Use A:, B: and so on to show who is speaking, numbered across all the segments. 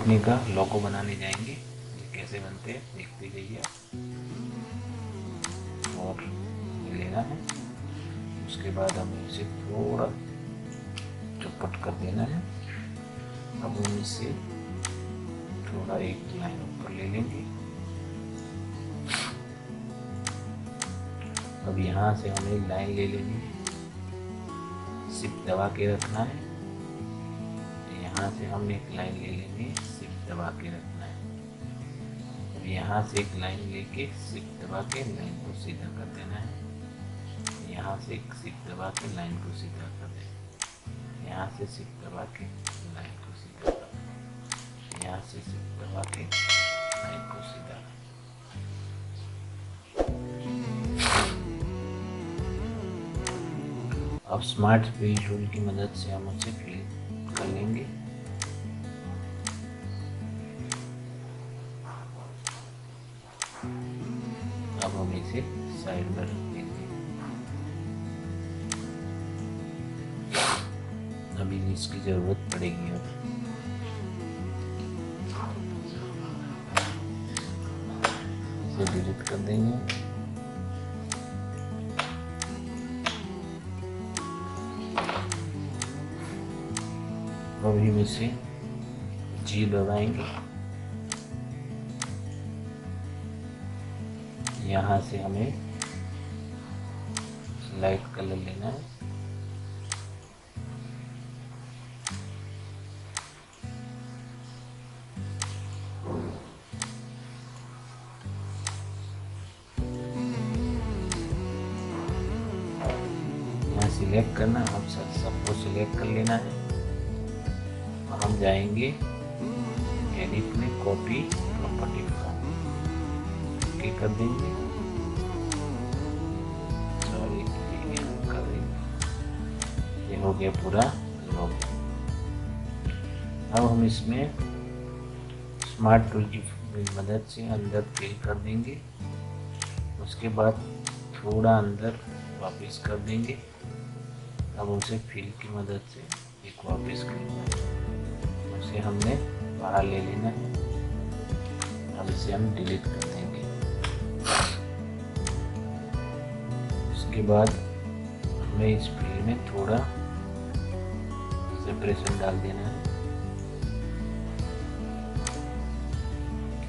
A: Company का लोगो बनाने जाएंगे। ये कैसे बनते हैं देखते जाइए और ये लेना है। उसके बाद हमें इसे थोड़ा चौपट कर देना है। अब हम इसे थोड़ा एक लाइन ऊपर ले लेंगे। अब यहाँ से हमें लाइन ले लेनी है, शिफ्ट दबा के रखना है। यहाँ से हम एक लाइन ले लेंगे, शिफ्ट दबा के रखना है। अब यहाँ से एक लाइन लेके शिफ्ट दबा के लाइन को सीधा कर देना है। यहाँ से एक शिफ्ट दबा के लाइन को सीधा कर देना। यहाँ से शिफ्ट दबा के लाइन को सीधा कर देना। यहाँ से शिफ्ट दबा के लाइन को सीधा कर। अब स्मार्ट फिल टूल की मदद से हम उसे फिल कर लेंगे। अब हम इसे साइड में रख देंगे। अभी इसकी जरूरत पड़ेगी। अब इसे डिलीट कर देंगे। अभी हम इसे जी दबाएंगे। यहाँ से हमें लाइट कलर लेना है। यहाँ सिलेक्ट करना, हम सबको सिलेक्ट कर लेना है। हम जाएंगे एडिट में, कॉपी प्रॉपर्टी ओके कर देंगे। सॉरी कर देंगे। ये हो गया पूरा लोगो। अब हम इसमें स्मार्ट टूल की मदद से अंदर फिल कर देंगे। उसके बाद थोड़ा अंदर वापस कर देंगे। अब उसे फिल की मदद से एक वापस कर, उसे हमने बाहर ले लेना है। अब इसे हम डिलीट कर देंगे। उसके बाद हमें इस फिल में थोड़ा सेपरेशन डाल देना है,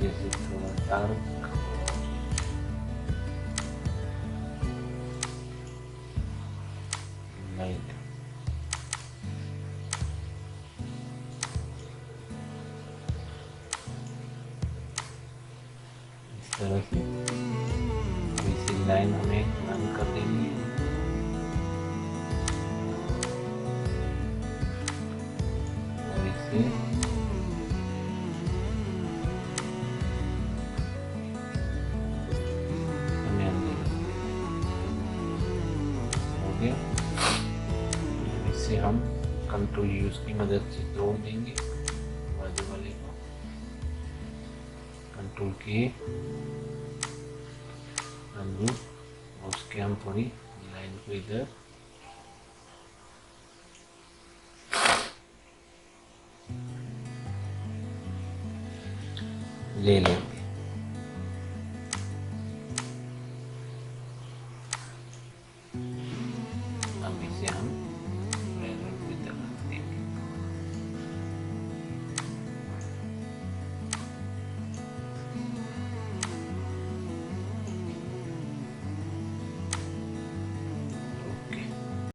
A: जैसे थोड़ा डार्क लाइट। तरह से इसी लाइन हमें रन कर देनी है। और इसे हमें अंदर हो गया। इसे हम कंट्रोल यूज की मदद से तोड़ देंगे। बाजू वाले को कंट्रोल किए, उसके हम थोड़ी लाइन को इधर ले लें।